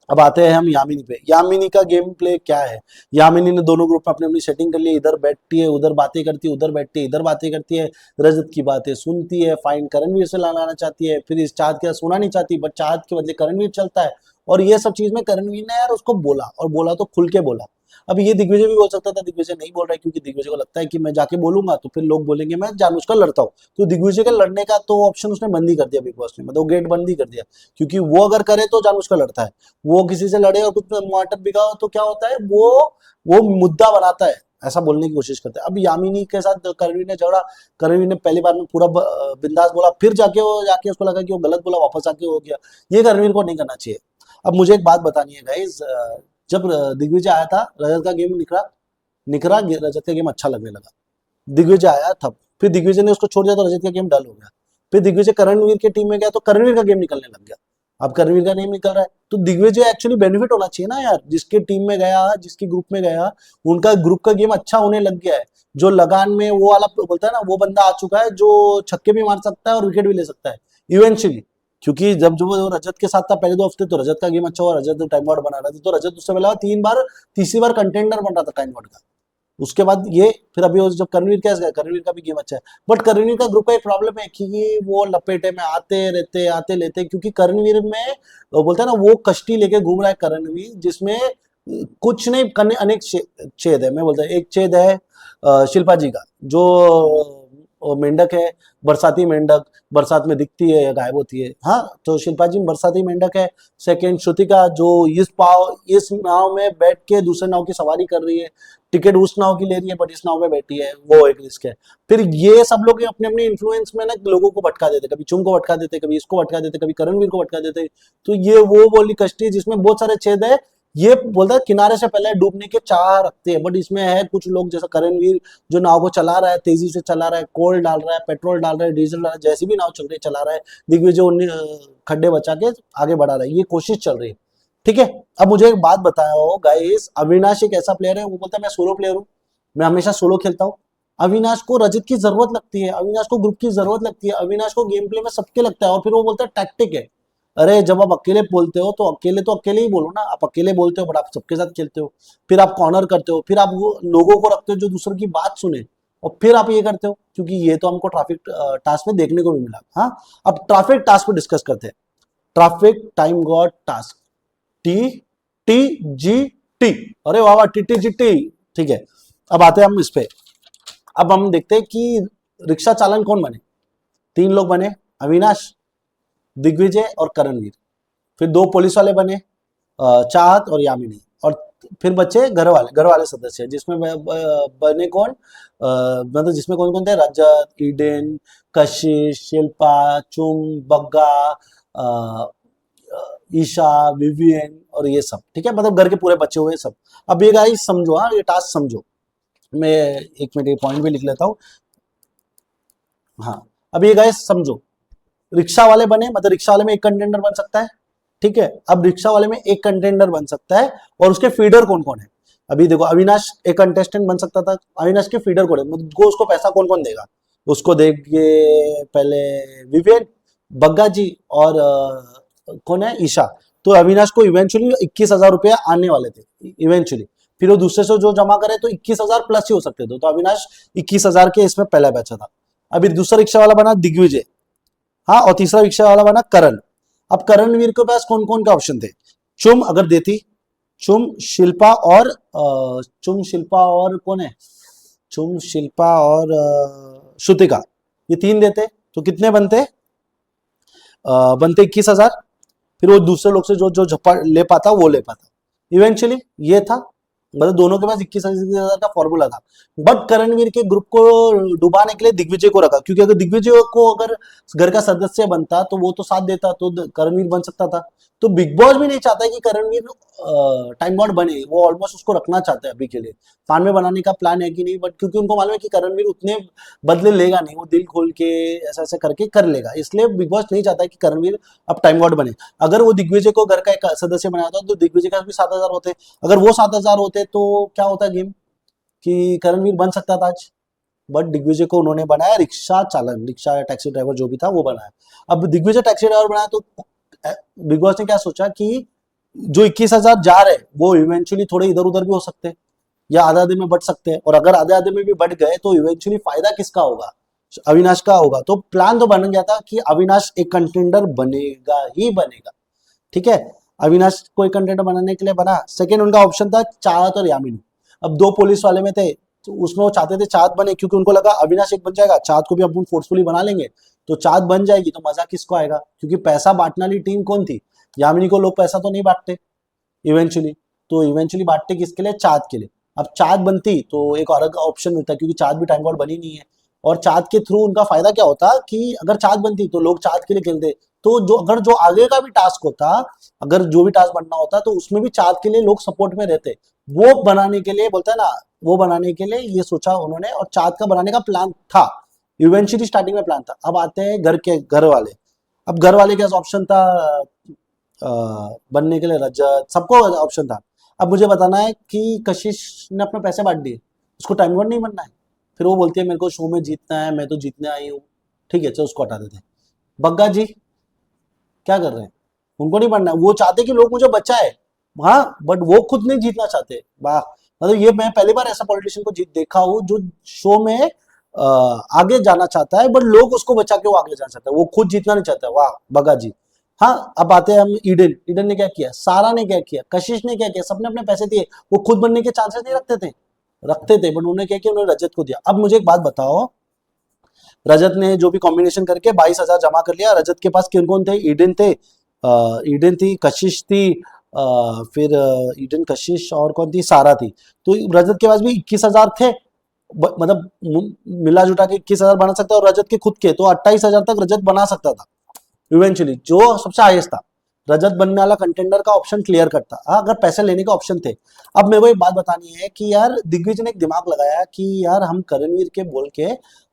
अब आते हैं हम यामिनी पे। यामिनी का गेम प्ले क्या है? यामिनी ने दोनों ग्रुप में अपनी अपनी सेटिंग कर ली, इधर बैठती है उधर बातें करती है, उधर बैठती है इधर बातें करती है, रजत की बातें सुनती है, फाइन करणवीर से लाना चाहती है, फिर इस चाहत के सुना नहीं चाहती बट चाहत के बदले करणवीर चलता है, और ये सब चीज में करणवीर ने यार उसको बोला, और बोला तो खुल के बोला। अब ये दिग्विजय भी बोल सकता था, दिग्विजय नहीं बोल रहा है क्योंकि दिग्विजय को लगता है कि मैं जाके बोलूंगा तो फिर लोग बोलेंगे मैं जानबूझकर लड़ता हूँ, तो दिग्विजय के लड़ने का तो ऑप्शन उसने बंद ही कर दिया बिग बॉस ने, मतलब गेट बंद ही कर दिया, क्योंकि वो अगर करे तो जानबूझकर लड़ता है, वो किसी से लड़े और कुछ मुआटब बिगाओ तो क्या होता है, वो मुद्दा बनाता है, ऐसा बोलने की कोशिश करते हैं। अब यामिनी के साथ करणवीर ने झगड़ा, करणवीर ने पहली बार में पूरा बिंदास बोला, फिर जाके उसको लगा कि वो गलत बोला, वापस आके हो गया, ये करणवीर को नहीं करना चाहिए। अब मुझे एक बात बतानी है गाइस, जब दिग्विजय आया था रजत का गेम निकला निकला रजत का गेम अच्छा लगने लगा, दिग्विजय आया तब, फिर दिग्विजय ने उसको छोड़ दिया तो रजत का गेम डल हो गया, फिर दिग्विजय करणवीर के टीम में गया तो करणवीर का गेम निकलने लग गया, अब करणवीर का नहीं निकल रहा है तो दिग्विजय एक्चुअली बेनिफिट होना चाहिए ना यार, जिसके टीम में गया जिसके ग्रुप में गया उनका ग्रुप का गेम अच्छा होने लग गया है, जो लगान में वो वाला बोलता है ना वो बंदा आ चुका है जो छक्के भी मार सकता है और विकेट भी ले सकता है इवेंचुअली, क्योंकि जब जो वो रजत के साथ था पहले 2 हफ्ते तो रजत का गेम अच्छा हुआ, रजत टाइम आउट बना रहा था तो रजत उससे पहले 3 बार तीसरी बार कंटेंडर बन रहा था टाइम आउट का, उसके बाद ये फिर अभी जब करणवीर कैसे गया, करणवीर का भी गेम अच्छा है, बट करणवीर का ग्रुप का एक प्रॉब्लम है कि वो लपेटे में आते रहते आते लेते, क्योंकि करणवीर में बोलते हैं ना वो कश्ती लेके घूम रहा है करणवीर, जिसमें कुछ नहीं करने अनेक छेद है, मैं बोलता एक छेद है शिल्पा जी का, जो मेंढक है, बरसाती मेंढक, बरसात में दिखती है या गायब होती है, हाँ तो शिल्पा जी बरसाती मेंढक है। सेकंड श्रुतिका जो इस नाव में बैठ के दूसरे नाव की सवारी कर रही है, टिकट उस नाव की ले रही है बट इस नाव में बैठी है, वो एक रिस्क है। फिर ये सब लोग अपने अपने इन्फ्लुएंस में ना लोगों को भटका देते, कभी चुम को भटका देते, कभी इसको भटका देते, कभी करणवीर को भटका देते, तो ये वो बोली कश्ती है जिसमें बहुत सारे छेद है, ये बोलता है किनारे से पहले डूबने के चाह रखते हैं, बट इसमें है कुछ लोग जैसा करणवीर जो नाव को चला रहा है, तेजी से चला रहा है, कोल डाल रहा है, पेट्रोल डाल रहा है, डीजल डाल रहा है, जैसी भी नाव चल रही है चला रहा है, दिग्विजय खड्डे बचा के आगे बढ़ा रहा है, ये कोशिश चल रही है। ठीक है, अब मुझे एक बात बताओ गाइस, अविनाश एक ऐसा प्लेयर है, वो बोलता है मैं सोलो प्लेयर हूँ, मैं हमेशा सोलो खेलता हूँ, अविनाश को रजत की जरूरत लगती है, अविनाश को ग्रुप की जरूरत लगती है, अविनाश को गेम प्ले में सबके लगता है, और फिर वो बोलता है टैक्टिक है। अरे जब आप अकेले बोलते हो तो अकेले ही बोलो ना, आप अकेले बोलते हो बट आप सबके साथ खेलते हो, फिर आप कॉर्नर करते हो, फिर आप वो लोगों को रखते हो जो दूसरों की बात सुने, और फिर आप ये करते हो, क्योंकि ये तो हमको ट्रैफिक टास्क में देखने को भी मिला। हाँ, अब ट्रैफिक टास्क को डिस्कस करते हैं। Traffic time God task, T T G T, अरे वाह वाह टी टी जी टी। ठीक है, अब आते हैं हम इस पे, अब हम देखते हैं कि रिक्शा चालन कौन बने। 3 लोग बने, अविनाश, दिग्विजय और करणवीर, फिर 2 पुलिस वाले बने, चाहत और यामिनी, और फिर बचे घर वाले सदस्य, जिसमें बने कौन, मतलब जिसमें कौन कौन थे, रजत, ईडेन, कशिश, शिल्पा, चुम, बग्गा, ईशा, विवियन और ये सब। ठीक है, मतलब घर के पूरे बचे हुए सब। अब ये गाइस समझो, हाँ ये टास्क समझो, मैं 1 मिनट पॉइंट भी लिख लेता हूँ। हाँ, अब ये गाइस समझो, रिक्शा वाले बने, मतलब रिक्शा वाले में एक कंटेंडर बन सकता है। ठीक है, अब रिक्शा वाले में एक कंटेंडर बन सकता है, और उसके फीडर कौन कौन है। अभी देखो, अविनाश एक कंटेस्टेंट बन सकता था, अविनाश के फीडर कौन है, मतलब उसको पैसा कौन कौन देगा, उसको देंगे पहले विवेक, बग्गा जी और कौन है, ईशा। तो अविनाश को इवेंचुअली 21,000 रुपया आने वाले थे इवेंचुअली, फिर वो दूसरे से जो जमा करे तो 21,000 प्लस ही हो सकते थे, तो अविनाश 21,000 के इसमें पहला बैचा था। अभी दूसरा रिक्शा वाला बना दिग्विजय, हाँ, और तीसरा रिक्शा वाला बना करण। अब करणवीर के पास कौन कौन का ऑप्शन थे, चुम अगर देती, चुम शिल्पा और कौन है, चुम शिल्पा और श्रुतिका, ये 3 देते तो कितने बनते, बनते 21,000, फिर वो दूसरे लोग से जो जो झप्पा ले पाता वो ले पाता, इवेंचुअली ये था। मतलब दोनों के पास 21,000 का फॉर्मूला था। बट करणवीर के ग्रुप को डुबाने के लिए दिग्विजय को रखा, क्योंकि अगर दिग्विजय को अगर घर का सदस्य बनता तो वो तो साथ देता, तो करणवीर बन सकता था। तो बिग बॉस भी नहीं चाहता है कि करणवीर टाइम बॉन्ड बने, वो ऑलमोस्ट उसको रखना चाहते हैं अभी के लिए। फानवे बनाने का प्लान है कि नहीं, बट क्योंकि उनको मालूम है कि करणवीर उतने बदले लेगा नहीं, वो दिल खोल के ऐसा ऐसा करके कर लेगा, इसलिए बिग बॉस नहीं चाहता है कि करणवीर अब टाइम बॉन्ड बने। अगर वो दिग्विजय को घर का एक सदस्य बनाया था तो दिग्विजय का भी 7,000 होते, अगर वो 7,000 होते तो क्या होता गेम, कि करणवीर बन सकता था आज। बट दिग्विजय को उन्होंने बनाया रिक्शा चालन, रिक्शा या टैक्सी ड्राइवर जो भी था वो बनाया। अब दिग्विजय टैक्सी ड्राइवर बनाया तो बिग बॉस ने क्या सोचा कि जो 21,000 जा रहे वो इवेंचुअली थोड़े इधर उधर भी हो सकते हैं, या आधे आधे में बढ़ सकते हैं, और अगर आधे आधे में भी बढ़ गए तो इवेंचुअली फायदा किसका होगा, अविनाश का होगा। तो प्लान तो बन गया था कि अविनाश एक कंटेंडर बनेगा ही बनेगा, ठीक है। अविनाश को एक कंटेंट बनाने के लिए बना। सेकंड उनका ऑप्शन था चाहत और यामिनी। अब दो पुलिस वाले में थे, तो उसमें वो चाहते थे चाहत बने, क्योंकि उनको लगा अविनाश एक बन जाएगा, चाहत को भी अपन फोर्सफुली बना लेंगे तो चाहत बन जाएगी, तो मजा किसको आएगा, क्योंकि पैसा बांटने वाली टीम कौन थी, यामिनी को लोग पैसा तो नहीं बांटते इवेंचुअली, तो इवेंचुअली बांटते किसके लिए, चाहत के लिए। अब चाहत बनती तो एक और ऑप्शन मिलता, क्योंकि चाहत भी टाइम बॉन्ड बनी नहीं है, और चाहत के थ्रू उनका फायदा क्या होता कि अगर चाहत बनती तो लोग चाहत के लिए खेलते, तो जो अगर जो आगे का भी टास्क होता, अगर जो भी टास्क बनना होता तो उसमें भी चाहत के लिए लोग सपोर्ट में रहते। वो बनाने के लिए बोलता है ना, वो बनाने के लिए ये सोचा उन्होंने, और चाहत का बनाने का प्लान था, इवेंचुअली स्टार्टिंग में प्लान था। अब आते हैं घर वाले। अब घर वाले के पास ऑप्शन था बनने के लिए रजत, सबको ऑप्शन था। अब मुझे बताना है कि कशिश ने अपने पैसे बांट दिए, उसको टाइम बॉन्ड नहीं बनना है। फिर वो बोलती है मेरे को शो में जीतना है, मैं तो जीतने आई हूँ, ठीक है चलो उसको हटा देते हैं। बग्गा जी क्या कर रहे हैं, उनको नहीं बनना है, वो चाहते कि लोग मुझे बचाए, हाँ, बट वो खुद नहीं जीतना चाहते। वाह, मतलब ये मैं पहली बार ऐसा पॉलिटिशियन को जीत देखा हूँ जो शो में आगे जाना चाहता है, बट लोग उसको बचा के वो आगे जाना चाहता है, वो खुद जीतना नहीं चाहता। वाह बग्गा जी। हाँ, अब आते हैं हम ईडन। ईडन ने क्या किया, सारा ने क्या किया, कशिश ने क्या किया, सबने अपने पैसे दिए, वो खुद बनने के चांसेस नहीं रखते थे, रखते थे, बट उन्होंने क्या किया, उन्होंने रजत को दिया। अब मुझे एक बात बताओ, रजत ने जो भी कॉम्बिनेशन करके 22,000 जमा कर लिया, रजत के पास किन कौन थे, ईडन थे, ईडन थी, कशिश थी, फिर ईडन कशिश और कौन थी, सारा थी। तो रजत के पास भी 21,000 थे, मतलब मिला जुटा के 21,000 बना सकता है, और रजत के खुद के तो 28,000 तक रजत बना सकता था इवेंचुअली, जो सबसे हाईएस्ट था। रजत बनने वाला कंटेंडर का ऑप्शन क्लियर करता, हाँ, अगर पैसे लेने के ऑप्शन थे। अब मेरे को एक बात बतानी है कि यार दिग्विजय ने एक दिमाग लगाया कि यार हम करणवीर के बोल के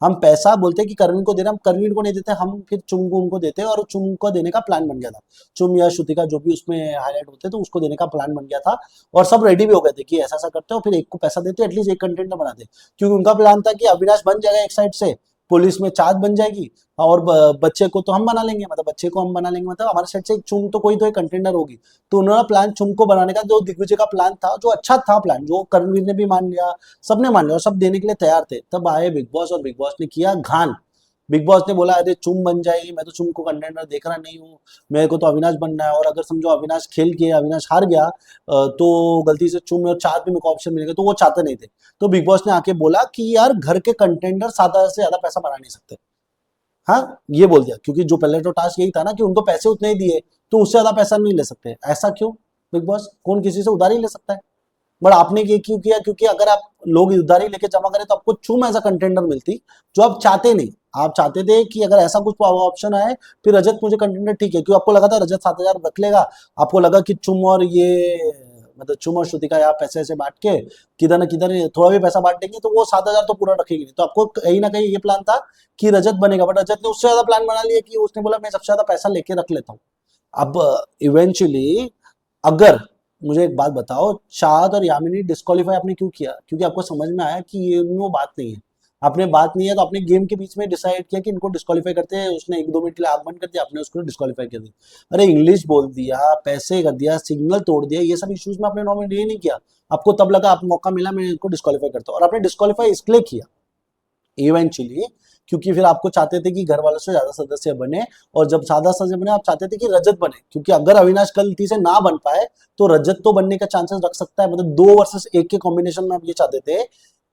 हम पैसा बोलते कि करणवीर को देना, हम करणवीर को नहीं देते, हम फिर चुम को उनको देते, और चुम को देने का प्लान बन गया था। चुम या श्रुतिका जो भी उसमें हाईलाइट होते तो उसको देने का प्लान बन गया था, और सब रेडी भी हो गए थे कि ऐसा ऐसा करते हो, फिर एक को पैसा देते, एटलीस्ट एक कंटेंट बनाते, क्योंकि उनका प्लान था कि अविनाश बन जाएगा एक साइड से, पुलिस में चार्ज बन जाएगी, और बच्चे को तो हम बना लेंगे, मतलब बच्चे को हम बना लेंगे, मतलब हमारे साइड से एक चुम तो कोई तो एक कंटेंडर होगी। तो उन्होंने प्लान चुम को बनाने का, जो दिग्विजय का प्लान था, जो अच्छा था प्लान, जो करणवीर ने भी मान लिया, सबने मान लिया, और सब देने के लिए तैयार थे। तब आए बिग बॉस, और बिग बॉस ने किया घान। बिग बॉस ने बोला अरे चुम बन जाएगी, मैं तो चुम को कंटेंडर देख रहा नहीं हूँ, मेरे को तो अविनाश बनना है, और अगर समझो अविनाश खेल के अविनाश हार गया तो गलती से चुम और चाहत भी मेरे को ऑप्शन मिलेगा, तो वो चाहते नहीं थे। तो बिग बॉस ने आके बोला कि यार घर के कंटेंडर 7,000 से ज्यादा पैसा बना नहीं सकते, हाँ, ये बोल दिया, क्योंकि जो पहले तो टास्क यही था ना कि उनको पैसे उतने ही दिए, तो उससे ज्यादा पैसा नहीं ले सकते। ऐसा क्यों बिग बॉस, कौन किसी से उधारी ले सकता है, बट आपने ये क्यों किया, क्योंकि अगर आप लोग उधारी लेके जमा करें तो आपको चुम ऐसा कंटेंडर मिलती, जो आप चाहते नहीं। आप चाहते थे कि अगर ऐसा कुछ ऑप्शन आए, फिर रजत मुझे कंटेंडर ठीक है, क्योंकि आपको लगा था रजत 7,000 रख लेगा, आपको लगा कि चुम और ये मतलब चुम और श्रुतिका यहाँ पैसे ऐसे बांट के किधर ना किधर थोड़ा भी पैसा बांट देंगे, तो वो 7,000 तो पूरा रखेगी नहीं, तो आपको कहीं ना कहीं ये प्लान था कि रजत बनेगा, बट रजत ने उससे ज्यादा प्लान बना लिया कि उसने बोला मैं सबसे ज्यादा पैसा लेके रख लेता हूँ। अब इवेंचुअली अगर मुझे एक बात बताओ, शाहद और यामिनी डिस्क्वालीफाई आपने क्यों किया, क्योंकि आपको समझ में आया कि ये वो बात नहीं है, आपने बात नहीं है, तो आपने गेम के बीच में डिसाइड किया कि इनको डिस्क्वालीफाई करते हैं, उसने 1-2 मिनट के लिए आग बंद कर दिया, आपने उसको डिस्क्वालीफाई कर दिया। अरे इंग्लिश बोल दिया, पैसे कर दिया, सिग्नल तोड़ दिया, ये सब इश्यूज में आपने नॉमिनेट नहीं किया, आपको तब लगा आप मौका मिला मैं इनको डिस्क्वालीफाई करता हूँ, और आपने डिस्क्वालीफाई इसलिए किया इवेंचुअली, क्योंकि फिर आपको चाहते थे कि घर वालों से ज्यादा सदस्य बने, और जब ज्यादा सदस्य बने आप चाहते थे कि रजत बने, क्योंकि अगर अविनाश गलती से ना बन पाए तो रजत तो बनने का चांसेस रख सकता है, मतलब 2 वर्सेस 1 के कॉम्बिनेशन में आप ये चाहते थे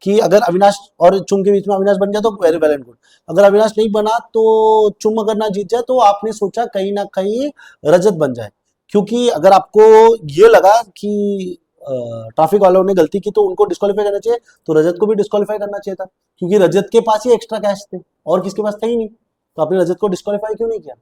कि अगर अविनाश और चुम के बीच में अविनाश बन गया तो वेरी वेल एंड गुड, अगर अविनाश नहीं बना तो चुम अगर ना जीत जाए तो आपने सोचा कहीं ना कहीं रजत बन जाए, क्योंकि अगर आपको ये लगा कि ट्रैफिक वालों ने गलती की तो उनको डिस्क्वालीफाई करना चाहिए, तो रजत को भी डिस्क्वालीफाई करना चाहिए था, क्योंकि रजत के पास ही एक्स्ट्रा कैश थे और किसके पास था ही नहीं, तो आपने रजत को डिस्क्वालीफाई क्यों नहीं किया?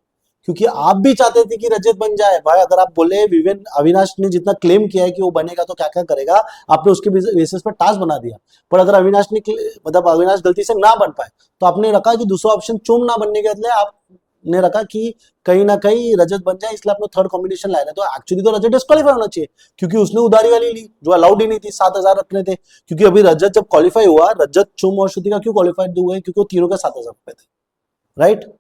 क्योंकि आप भी चाहते थे कि रजत बन जाए भाई। अगर आप बोले विवेन अविनाश ने जितना क्लेम किया है कि वो बनेगा तो क्या क्या करेगा, आपने उसके बेसिस पर टास्क बना दिया। पर अगर अविनाश ने मतलब अविनाश गलती से ना बन पाए तो आपने रखा कि दूसरा ऑप्शन चुम ना बनने के बदले आपने रखा कि कहीं ना कहीं रजत बन जाए, इसलिए आपने थर्ड कॉम्बिनेशन लाया था। तो एक्चुअली तो रजत डिस्क्वालीफाई होना चाहिए, क्योंकि उसने उधारी वाली ली जो अलाउड ही नहीं थी, 7,000 रखने थे। क्योंकि अभी रजत जब क्वालिफाई हुआ, रजत, चुम और श्रुतिका क्यों क्वालिफाइड हुए? क्योंकि वो तीनों के 7,000 रुपए थे, राइट?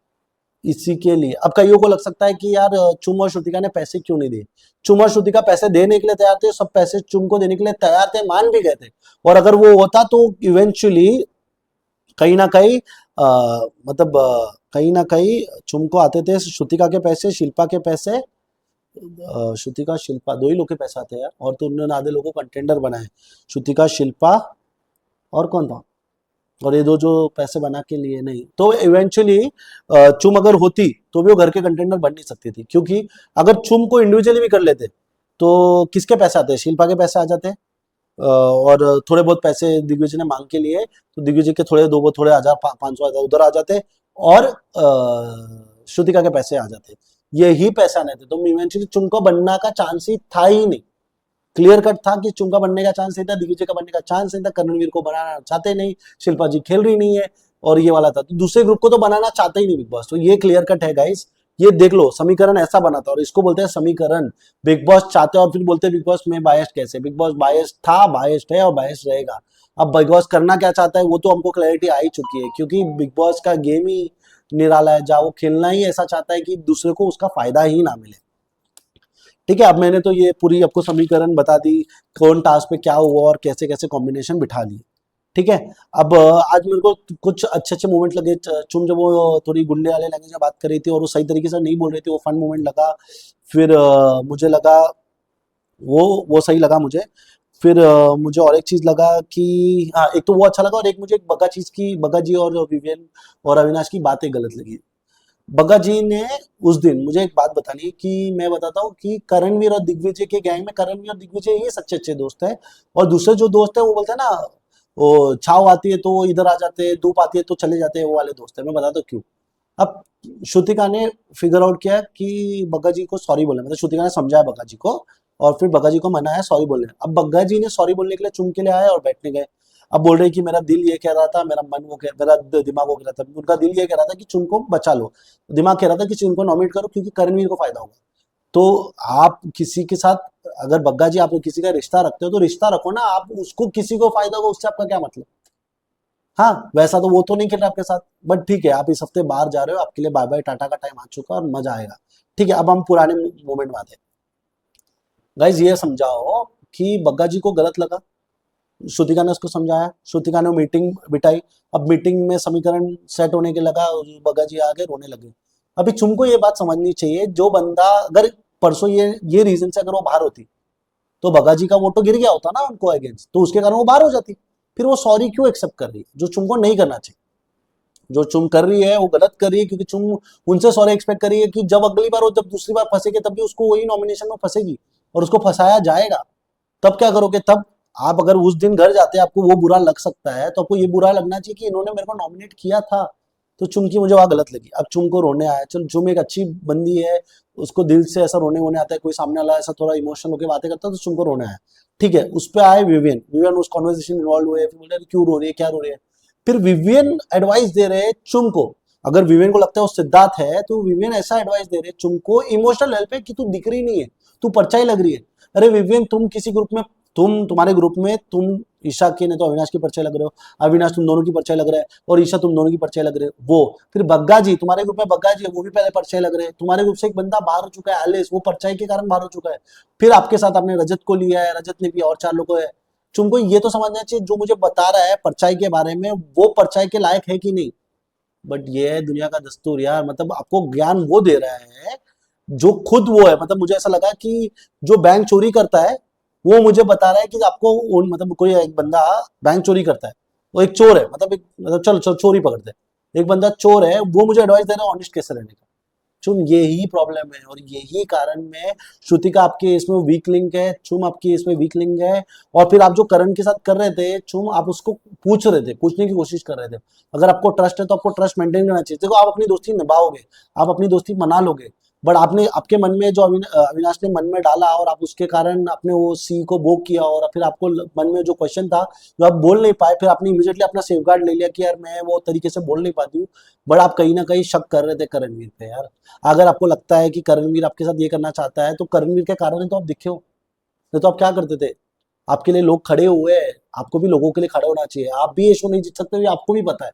इसी के लिए अब कईयों को लग सकता है कि यार चुम और श्रुतिका ने पैसे क्यों नहीं दिए। चुम और श्रुतिका पैसे देने के लिए तैयार थे, सब पैसे चुम को देने के लिए तैयार थे, मान भी गए थे। और अगर वो होता तो इवेंचुअली कहीं ना कहीं मतलब कहीं ना कहीं चुम को आते थे श्रुतिका के पैसे, शिल्पा के पैसे, श्रुतिका शिल्पा दो ही लोग के पैसे आते हैं यार, और तो उन्होंने आधे लोगों को कंटेंडर बनाए, श्रुतिका शिल्पा और कौन था, और ये दो जो पैसे बना के लिए नहीं। तो इवेंचुअली चुम अगर होती तो भी वो घर के कंटेंडर बन नहीं सकती थी, क्योंकि अगर चुम को इंडिविजुअली भी कर लेते तो किसके पैसे आते? शिल्पा के पैसे आ जाते, और थोड़े बहुत पैसे दिग्विजय ने मांग के लिए तो दिग्विजय के थोड़े दो थोड़े 1,000 500 उधर आ जाते, और श्रुतिका के पैसे आ जाते, यही पैसे आने थे। तो इवेंचुअली चुम को बनने का चांस ही था ही नहीं, क्लियर कट था कि चुम का बनने का चांस नहीं था, दिग्विजय का बनने का चांस नहीं था, करणवीर को बनाना चाहते नहीं, शिल्पा जी खेल रही नहीं है, और ये वाला था। तो दूसरे ग्रुप को तो बनाना चाहते ही नहीं बिग बॉस, तो ये क्लियर कट है गाइस। ये देख लो, समीकरण ऐसा बना था, और इसको बोलते हैं समीकरण। बिग बॉस चाहते हैं और फिर बोलते हैं बिग बॉस में बायस्ड कैसे? बिग बॉस बायस्ड था, बायस्ड है और बायस्ड रहेगा। अब बिग बॉस करना क्या चाहता है वो तो हमको क्लैरिटी आ ही चुकी है, क्योंकि बिग बॉस का गेम ही निराला है, जहाँ वो खेलना ही ऐसा चाहता है कि दूसरे को उसका फायदा ही ना मिले। ठीक है, अब मैंने तो ये पूरी आपको समीकरण बता दी, कौन टास्क पे क्या हुआ और कैसे कैसे कॉम्बिनेशन बिठा लिए। ठीक है, अब आज मेरे को कुछ अच्छे अच्छे मोमेंट लगे। चुम जब वो थोड़ी गुंडे वाले लैंग्वेज में बात कर रही थी और वो सही तरीके से नहीं बोल रही थी, वो फन मोमेंट लगा। फिर मुझे लगा वो सही लगा मुझे। फिर मुझे और एक चीज लगा कि हाँ, एक तो वो अच्छा लगा, और एक मुझे बग्गा जी और विवियन और अविनाश की बातें गलत लगी। बग्गा जी ने उस दिन मुझे एक बात बतानी है कि मैं बताता हूँ कि करणवीर और दिग्विजय के गैंग में करणवीर और दिग्विजय ही सच्चे अच्छे दोस्त हैं, और दूसरे जो दोस्त है वो बोलते हैं ना, वो छाव आती है तो वो इधर आ जाते हैं, धूप आती है तो चले जाते हैं, वो वाले दोस्त है। मैं बताता हूँ क्यों। अब श्रुतिका ने फिगर आउट किया कि बग्गा जी को सॉरी बोलना, मतलब श्रुतिका ने समझाया बग्गा जी को, और फिर बग्गा जी को मनाया सॉरी बोलने। अब बग्गा जी ने सॉरी बोलने के लिए चुम के लिए आए और बैठने गए। अब बोल रहे कि मेरा दिल ये कह रहा था, मेरा मन वो मेरा दिमाग वो कह रहा था, उनका दिल ये कह रहा था कि चुम को बचा लो, दिमाग कह रहा था कि चुम को नॉमिनेट करो क्योंकि करणवीर को फायदा होगा। तो आप किसी के साथ, अगर बग्गा जी आप किसी का रिश्ता रखते हो तो रिश्ता रखो ना, आप उसको किसी को फायदा होगा उससे आपका क्या मतलब? हाँ, वैसा तो वो तो नहीं खेल रहा आपके साथ, बट ठीक है, आप इस हफ्ते बाहर जा रहे हो, आपके लिए बाय बाय टाटा का टाइम आ चुका है और मजा आएगा। ठीक है, अब हम पुराने मोमेंट में आते हैं। गाइज ये समझाओ कि बग्गा जी को गलत लगा, श्रुतिका ने उसको समझाया, श्रुतिका ने मीटिंग बिठाई, अब मीटिंग में समीकरण सेट होने के लगा, बग्गा जी आगे रोने लगे। अभी तुमको ये बात समझनी चाहिए, जो बंदा अगर परसों ये रीजन से अगर वो बाहर होती तो बग्गा जी का वोट तो गिर गया होता ना उनको अगेंस्ट, तो उसके कारण वो बाहर हो जाती। फिर वो सॉरी क्यों एक्सेप्ट कर रही है, जो तुमको नहीं करना चाहिए। जो चुम कर रही है वो गलत कर रही है, क्योंकि चुम उनसे सॉरी एक्सपेक्ट कर रही है कि जब अगली बार वो जब दूसरी बार फंसेगी तब भी उसको वही नॉमिनेशन में फंसेगी और उसको फंसाया जाएगा। तब क्या करोगे? तब आप अगर उस दिन घर जाते आपको वो बुरा लग सकता है, तो आपको ये बुरा लगना चाहिए कि इन्होंने मेरे को नॉमिनेट किया था। तो चुम की मुझे वहां गलत लगी। अब चुम को रोने आया, चल चुम एक अच्छी बंदी है, उसको दिल से ऐसा रोने वोने आता है, कोई सामने वाला ऐसा थोड़ा इमोशनल होकर बातें करता है तो चुम को रोने आया। ठीक है, उस पर आए विवियन, विवियन उस कॉन्वर्सेशन में इन्वॉल्व हुए, फिर बोल रहे क्यों रो रही है, क्या रो रही है। फिर विवियन एडवाइस दे रहे हैं चुम को, अगर विवियन को लगता है वो सिद्धार्थ है तो विवियन ऐसा एडवाइस दे रहे हैं चुम को, इमोशनल हेल्प है कि तू दिख रही नहीं है, तू परछाई लग रही है। अरे विवियन, तुम किसी ग्रुप में, तुम्हारे ग्रुप में तुम ईशा के नहीं तो अविनाश की परछाई लग रहे हो, अविनाश तुम दोनों की परछाई लग रहा है, और ईशा तुम दोनों की परछाई लग रहे हो। वो फिर बग्गा जी, तुम्हारे ग्रुप में बग्गा जी है, वो भी पहले परछाई लग रहे हैं। तुम्हारे ग्रुप से एक बंदा बाहर हो चुका है एलिस, वो परछाई के कारण बाहर हो चुका है। फिर आपके साथ आपने रजत को लिया है, रजत ने भी और 4 लोगों है। तुमको ये तो समझना चाहिए जो मुझे बता रहा है परछाई के बारे में वो परछाई के लायक है कि नहीं। बट ये है दुनिया का दस्तूर यार, मतलब आपको ज्ञान वो दे रहा है जो खुद वो है। मतलब मुझे ऐसा लगा कि जो बैंक चोरी करता है वो मुझे बता रहा है कि आपको मतलब कोई एक बंदा बैंक चोरी करता है, वो एक चोर है, मतलब चलो चोरी पकड़ते हैं, एक बंदा चोर है, वो मुझे एडवाइस दे रहा है ऑनेस्ट कैसे रहने का। चुम यही प्रॉब्लम है और यही कारण में श्रुतिका आपके इसमें वीक लिंक है, चुम आपकी इसमें वीक लिंक है। और फिर आप जो करण के साथ कर रहे थे चुम, आप उसको पूछ रहे थे, पूछने की कोशिश कर रहे थे। अगर आपको ट्रस्ट है तो आपको ट्रस्ट मेंटेन करना चाहिए। देखो आप अपनी दोस्ती निभाओगे, आप अपनी दोस्ती मना लोगे, बट आपने आपके मन में जो अविनाश ने मन में डाला और आप उसके कारण आपने वो सी को भोग किया, और फिर आपको मन में जो क्वेश्चन था जो आप बोल नहीं पाए, फिर आपने इमीडिएटली अपना सेफ गार्ड ले लिया कि यार मैं वो तरीके से बोल नहीं पाती हूँ। बट आप कहीं ना कहीं शक कर रहे थे करणवीर पे यार। अगर आपको लगता है कि करणवीर आपके साथ ये करना चाहता है तो करणवीर के कारण ही तो आप दिखे हो, नहीं तो आप क्या करते थे। आपके लिए लोग खड़े हुए हैं, आपको भी लोगों के लिए खड़ा होना चाहिए। आप भी ये शो नहीं जीत सकते, ये आपको भी पता है,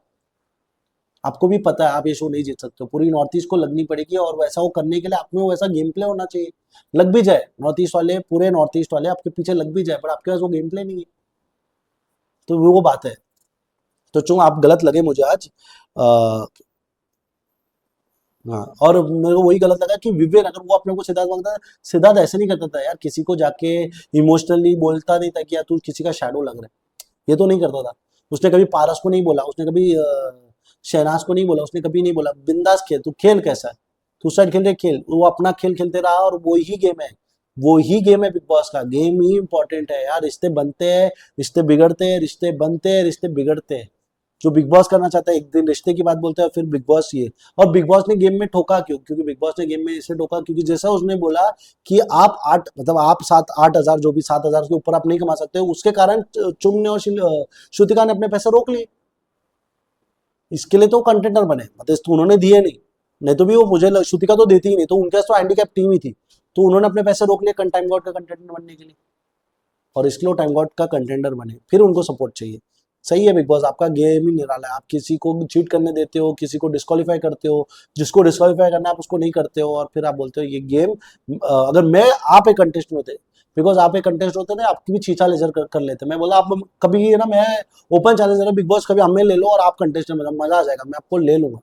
आपको भी पता है आप ये शो नहीं जीत सकते हो। पूरी नॉर्थ ईस्ट को लगनी पड़ेगी और वैसा वो करने के लिए आप में वैसा गेम प्ले होना चाहिए। लग भी जाए नॉर्थ ईस्ट वाले, पूरे नॉर्थ ईस्ट वाले आपके पीछे लग भी जाए, पर आपके पास वो गेम प्ले नहीं है, तो वो बात है। तो चूंकि आप गलत लगे मुझे आज, आ, हाँ, और मेरे को वही गलत लगा कि विवेक अगर वो अपने को सिद्धार्थ मांगता था, सिद्धार्थ ऐसे नहीं करता था यार, किसी को जाके इमोशनली बोलता नहीं था कि यार तू किसी का शैडो लग रहा है, ये तो नहीं करता था। उसने कभी पारस को नहीं बोला, उसने कभी शहनाज को नहीं बोला, उसने कभी नहीं बोला बिंदास खेल, तू खेल कैसा है, तू साइड खेल रहे खेल। वो अपना खेल खेलते रहा और वो ही गेम है, वो ही गेम है बिग बॉस का। गेम ही इंपॉर्टेंट है यार, रिश्ते बनते हैं, रिश्ते बिगड़ते हैं, रिश्ते बनते हैं, रिश्ते बिगड़ते हैं। जो बिग बॉस करना चाहता है, एक दिन रिश्ते की बात बोलता है फिर बिग बॉस ये। और बिग बॉस ने गेम में ठोका क्यों? क्योंकि बिग बॉस ने गेम में इसे ठोका क्योंकि जैसा उसने बोला कि आप 8 मतलब आप 7-8 हजार, जो भी 7 हजार के ऊपर आप नहीं कमा सकते हो, उसके कारण चुम ने और श्रुतिका ने अपने पैसे रोक लिए। इसके लिए तो कंटेंटर बने, मतलब तो उन्होंने दिए नहीं, नहीं तो भी वो मुझे श्रुतिका तो देती ही नहीं, तो उनके पास तो हैंडीकैप टीम ही थी, तो उन्होंने अपने पैसे रोक लिए टाइम गॉड का कंटेंटर बनने के लिए। और इसलिए वो टाइम गॉड का कंटेंडर बने, फिर उनको सपोर्ट चाहिए। सही है बिग बॉस, आपका गेम ही निराला है। आप किसी को चीट करने देते हो, किसी को डिस्क्वालीफाई करते हो, जिसको डिस्क्वालीफाई करना है आप उसको नहीं करते हो, और फिर आप बोलते हो ये गेम। अगर मैं आप एक कंटेस्ट में होते, बिकॉज आप एक कंटेस्ट होते ना, आपकी भी छीछा लेजर कर लेते। मैं बोला आप कभी है ना, मैं ओपन चैलेंज है बिग बॉस, कभी हमें ले लो और आप कंटेस्ट में मजा आ जाएगा, मैं आपको ले लूंगा।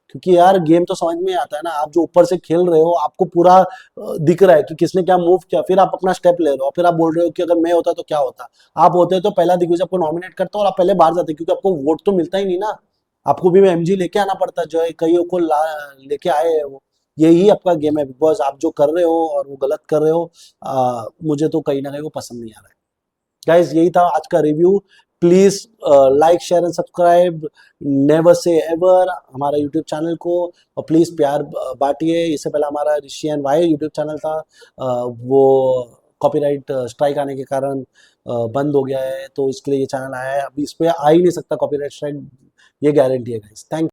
क्योंकि यार गेम तो समझ में आता है ना, आप जो ऊपर से खेल रहे हो आपको पूरा दिख रहा है कि किसने क्या मूव किया, फिर आप अपना स्टेप ले रहे हो, फिर आप बोल रहे हो कि अगर मैं होता तो क्या होता। आप होते तो पहला दिग्विजय आपको नॉमिनेट करता और आप पहले बाहर जाते, क्योंकि आपको वोट तो मिलता ही नहीं ना। आपको भी एमजी लेके आना पड़ता, जो है कईयों को लेके आए हैं वो। यही आपका गेम है बिग बॉस, आप जो कर रहे हो और वो गलत कर रहे हो। मुझे तो कहीं ना कहीं वो पसंद नहीं आ रहा है। गाइज यही था आज का review. Please like share and subscribe never से एवर हमारा यूट्यूब चैनल को, और प्लीज प्यार बांटिए। इससे पहले हमारा ऋषि एंड वाई यूट्यूब चैनल था, वो कॉपीराइट स्ट्राइक आने के कारण बंद हो गया है, तो इसके लिए ये चैनल आया है। अभी इस पर आ ही नहीं सकता कॉपीराइट स्ट्राइक, ये गारंटी है गाइज। थैंक